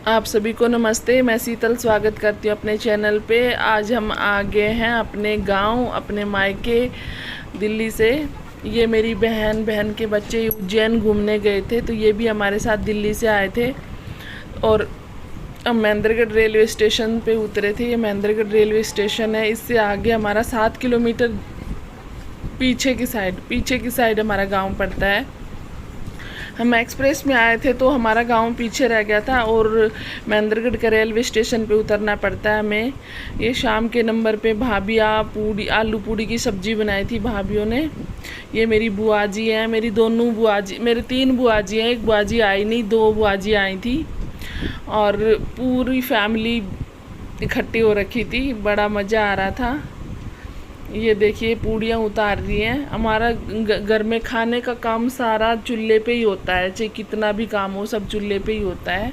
आप सभी को नमस्ते। मैं शीतल स्वागत करती हूँ अपने चैनल पे। आज हम आ गए हैं अपने गांव, अपने मायके दिल्ली से। ये मेरी बहन के बच्चे उज्जैन घूमने गए थे, तो ये भी हमारे साथ दिल्ली से आए थे और हम महेंद्रगढ़ रेलवे स्टेशन पे उतरे थे। ये महेंद्रगढ़ रेलवे स्टेशन है, इससे आगे हमारा 7 किलोमीटर पीछे की साइड हमारा गाँव पड़ता है। हम एक्सप्रेस में आए थे तो हमारा गांव पीछे रह गया था और महेंद्रगढ़ का रेलवे स्टेशन पे उतरना पड़ता है हमें। ये शाम के नंबर पे भाभियाँ आलू पूड़ी की सब्ज़ी बनाई थी भाभीियों ने। ये मेरी बुआ जी हैं, मेरी दोनों बुआ जी, मेरे 3 बुआ जी हैं। एक बुआ जी आई नहीं, 2 बुआ जी आई थी और पूरी फैमिली इकट्ठी हो रखी थी। बड़ा मज़ा आ रहा था। ये देखिए पूड़ियाँ उतार रही हैं। हमारा घर में खाने का काम सारा चूल्हे पे ही होता है, चाहे कितना भी काम हो सब चूल्हे पे ही होता है।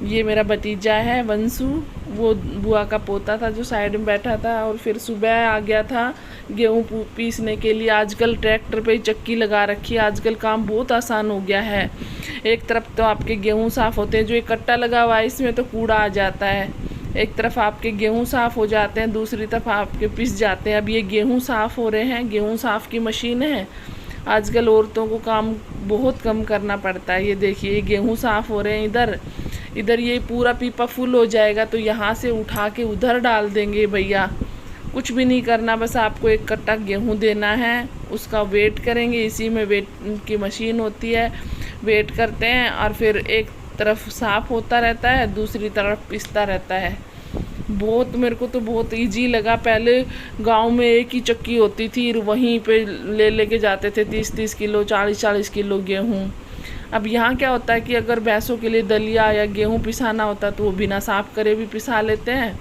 ये मेरा भतीजा है वंशु, वो बुआ का पोता था जो साइड में बैठा था। और फिर सुबह आ गया था गेहूँ पीसने के लिए। आजकल ट्रैक्टर पे ही चक्की लगा रखी है। आजकल काम बहुत आसान हो गया है। एक तरफ तो आपके गेहूँ साफ़ होते हैं, जो एक कट्टा लगा हुआ है इसमें तो कूड़ा आ जाता है। एक तरफ आपके गेहूँ साफ़ हो जाते हैं, दूसरी तरफ आपके पिस जाते हैं। अब ये गेहूँ साफ़ हो रहे हैं, गेहूँ साफ़ की मशीन है। आजकल औरतों को काम बहुत कम करना पड़ता है। ये देखिए गेहूँ साफ़ हो रहे हैं। इधर ये पूरा पीपा फुल हो जाएगा तो यहाँ से उठा के उधर डाल देंगे भैया। कुछ भी नहीं करना, बस आपको एक कट्टा गेहूँ देना है, उसका वेट करेंगे। इसी में वेट की मशीन होती है, वेट करते हैं और फिर एक तरफ साफ़ होता रहता है, दूसरी तरफ पिसता रहता है। बहुत मेरे को तो बहुत इजी लगा। पहले गांव में एक ही चक्की होती थी, वहीं पे लेके जाते थे 30-30 किलो 40-40 किलो गेहूँ। अब यहाँ क्या होता है कि अगर भैंसों के लिए दलिया या गेहूँ पिसाना होता तो वो बिना साफ़ करे भी पिसा लेते हैं,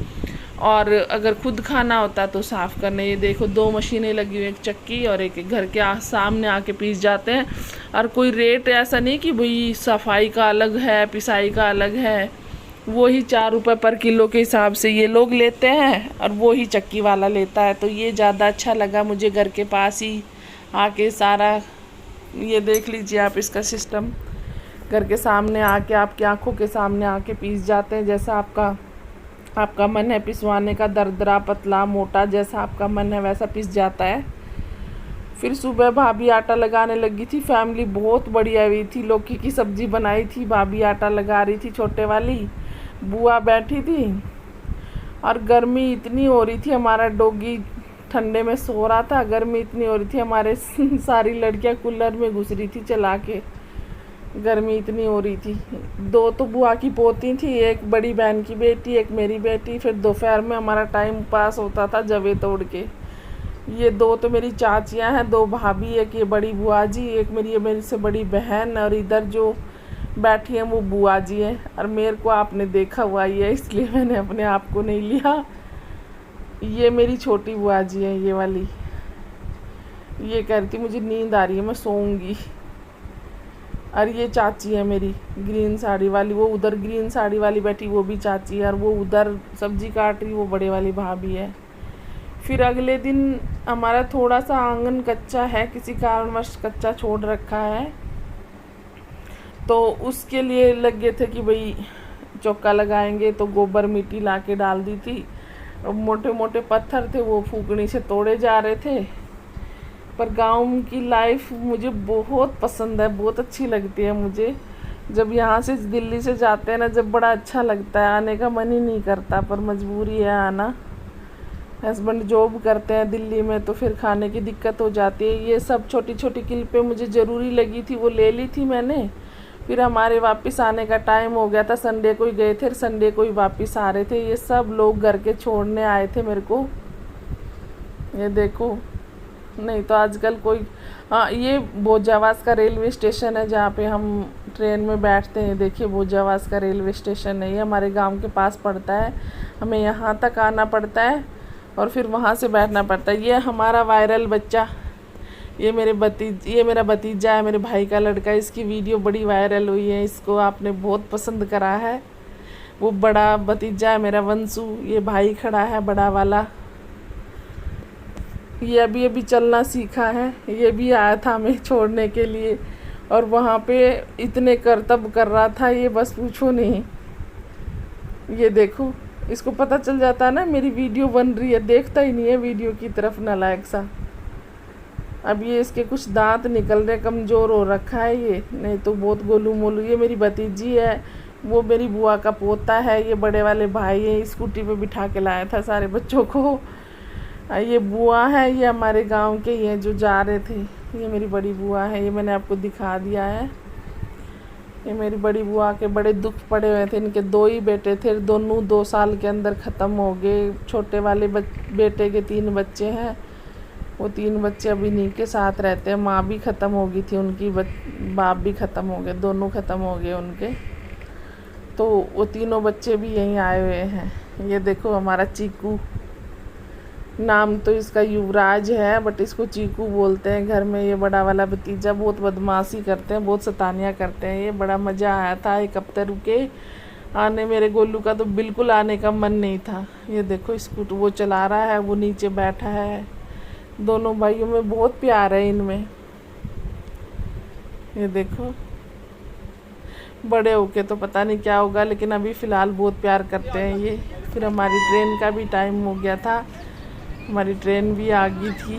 और अगर खुद खाना होता तो साफ़ करने। ये देखो 2 मशीनें लगी हुई, एक चक्की और एक घर के सामने आके पीस जाते हैं। और कोई रेट ऐसा नहीं कि भाई सफाई का अलग है पिसाई का अलग है। वो ही 4 रुपये पर किलो के हिसाब से ये लोग लेते हैं और वो ही चक्की वाला लेता है। तो ये ज़्यादा अच्छा लगा मुझे, घर के पास ही आके सारा। ये देख लीजिए आप इसका सिस्टम, घर के सामने आके आपकी आंखों के सामने आके पीस जाते हैं। जैसा आपका मन है पिसवाने का, दरदरा पतला मोटा जैसा आपका मन है वैसा पिस जाता है। फिर सुबह भाभी आटा लगाने लगी थी। फैमिली बहुत बढ़िया हुई थी। लौकी की सब्ज़ी बनाई थी, भाभी आटा लगा रही थी, छोटे वाली बुआ बैठी थी। और गर्मी इतनी हो रही थी, हमारा डॉगी ठंडे में सो रहा था। गर्मी इतनी हो रही थी, हमारे सारी लड़कियां कूलर में घुस रही थी चला के, गर्मी इतनी हो रही थी। 2 तो बुआ की पोती थी, एक बड़ी बहन की बेटी, एक मेरी बेटी। फिर दोपहर में हमारा टाइम पास होता था जवे तोड़ के। ये 2 तो मेरी चाचियां हैं, 2 भाभी, एक ये बड़ी बुआ जी, एक मेरी से बड़ी बहन, और इधर जो बैठी हैं वो बुआ जी हैं। और मेरे को आपने देखा हुआ ही है इसलिए मैंने अपने आप को नहीं लिया। ये मेरी छोटी बुआ जी है, ये वाली। ये कह रही थी मुझे नींद आ रही है, मैं सोऊंगी। और ये चाची है मेरी ग्रीन साड़ी वाली, वो उधर ग्रीन साड़ी वाली बैठी, वो भी चाची है। और वो उधर सब्जी काट रही, वो बड़े वाली भाभी है। फिर अगले दिन हमारा थोड़ा सा आंगन कच्चा है, किसी कारणवश कच्चा छोड़ रखा है, तो उसके लिए लगे थे कि भाई चौका लगाएंगे। तो गोबर मिट्टी ला के डाल दी थी। मोटे मोटे पत्थर थे, वो फूकनी से तोड़े जा रहे थे। पर गांव की लाइफ मुझे बहुत पसंद है, बहुत अच्छी लगती है मुझे। जब यहाँ से दिल्ली से जाते हैं ना, जब बड़ा अच्छा लगता है, आने का मन ही नहीं करता, पर मजबूरी है आना। हस्बैंड जॉब करते हैं दिल्ली में, तो फिर खाने की दिक्कत हो जाती है। ये सब छोटी छोटी क्लिपें मुझे ज़रूरी लगी थी, वो ले ली थी मैंने। फिर हमारे वापस आने का टाइम हो गया था, संडे को ही गए थे, संडे को ही वापस आ रहे थे। ये सब लोग घर के छोड़ने आए थे मेरे को। ये देखो, नहीं तो आजकल कोई। हाँ, ये भोजावास का रेलवे स्टेशन है जहाँ पे हम ट्रेन में बैठते हैं। देखिए भोजावास का रेलवे स्टेशन है, ये हमारे गांव के पास पड़ता है। हमें यहाँ तक आना पड़ता है और फिर वहाँ से बैठना पड़ता है। ये हमारा वायरल बच्चा, ये मेरा भतीजा है, मेरे भाई का लड़का। इसकी वीडियो बड़ी वायरल हुई है, इसको आपने बहुत पसंद करा है। वो बड़ा भतीजा है मेरा वंशु, ये भाई खड़ा है बड़ा वाला। ये अभी चलना सीखा है, ये भी आया था हमें छोड़ने के लिए। और वहाँ पे इतने करतब कर रहा था, ये बस पूछो नहीं। ये देखो, इसको पता चल जाता है ना मेरी वीडियो बन रही है, देखता ही नहीं है वीडियो की तरफ, नालायक सा। अब ये इसके कुछ दांत निकल रहे, कमज़ोर हो रखा है ये, नहीं तो बहुत गोलू मोलू। ये मेरी भतीजी है, वो मेरी बुआ का पोता है, ये बड़े वाले भाई है, स्कूटी पे बिठा के लाया था सारे बच्चों को। ये बुआ है, ये हमारे गांव के ही हैं जो जा रहे थे। ये मेरी बड़ी बुआ है, ये मैंने आपको दिखा दिया है। ये मेरी बड़ी बुआ के बड़े दुख पड़े हुए थे, इनके 2 ही बेटे थे, दोनों 2 साल के अंदर ख़त्म हो गए। छोटे वाले बेटे के 3 बच्चे हैं, वो 3 बच्चे अभी इन्हीं के साथ रहते हैं। माँ भी ख़त्म हो गई थी उनकी, बाप भी ख़त्म हो गए, दोनों ख़त्म हो गए उनके। तो वो तीनों बच्चे भी यहीं आए हुए हैं। ये देखो हमारा चीकू, नाम तो इसका युवराज है बट इसको चीकू बोलते हैं घर में। ये बड़ा वाला भतीजा बहुत बदमाशी करते हैं, बहुत शैतानियाँ करते हैं। ये बड़ा मज़ा आया था 1 हफ्ते रुके आने, मेरे गोलू का तो बिल्कुल आने का मन नहीं था। ये देखो स्कूटर वो चला रहा है, वो नीचे बैठा है। दोनों भाइयों में बहुत प्यार है इनमें। ये देखो, बड़े होके तो पता नहीं क्या होगा, लेकिन अभी फ़िलहाल बहुत प्यार करते हैं ये। फिर हमारी ट्रेन का भी टाइम हो गया था, हमारी ट्रेन भी आ गई थी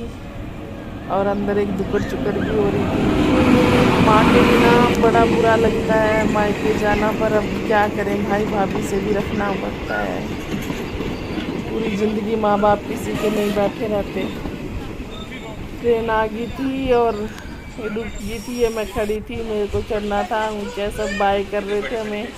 और अंदर एक दुकड़ चुकड़ भी हो रही थी। माँ के बिना बड़ा बुरा लगता है मायके जाना, पर अब क्या करें, भाई भाभी से भी रखना पड़ता है। पूरी ज़िंदगी माँ बाप किसी के नहीं बैठे रहते। ट्रेन आ गई थी और ये रुक गई थी, ये मैं खड़ी थी, मेरे को चढ़ना था। ऊँचे सब बाय कर रहे थे हमें।